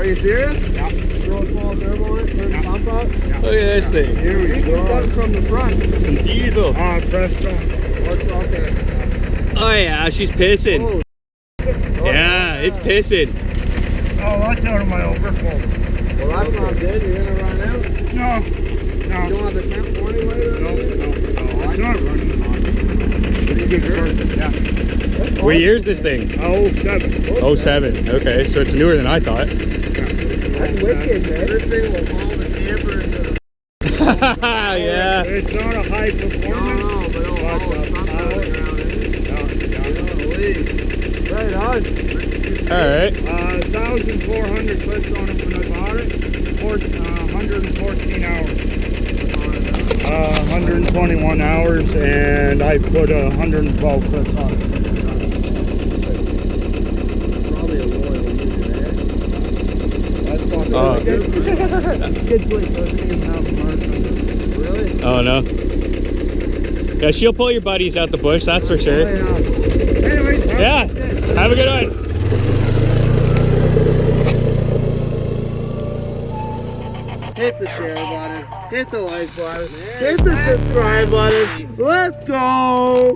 you serious? Yeah. Throw a small turbo on it, turn the pump out. Look at this thing. Here we go. Something from the front. Some diesel. Press on. Okay. Oh yeah, she's pissing. Oh. Yeah, it's pissing. Oh, that's out of my overflow. Well, that's not good. You're gonna run out. No. You don't have the temp warning light or No, anything? no. I'm not running it on. You get perfect. Yeah. What year is this thing? 07. 07. Okay, so it's newer than I thought. That's wicked, man. This thing will haul the camper into the... Yeah. It's not a high performance. No, but it'll haul the stuff out of the ground, Right on. Alright. 1,400 clicks on it when I bought it. 114 hours. 121 hours, and I put 112 clicks on it. Probably a loyal user, eh? That's fucking Good click, doesn't even have a mark on it. Really? Oh no. Yeah, she'll pull your buddies out the bush, that's for sure. Oh, yeah. Anyways, Yeah. Have a good one. Hit the share button, hit the like button, hit the subscribe button. Let's go!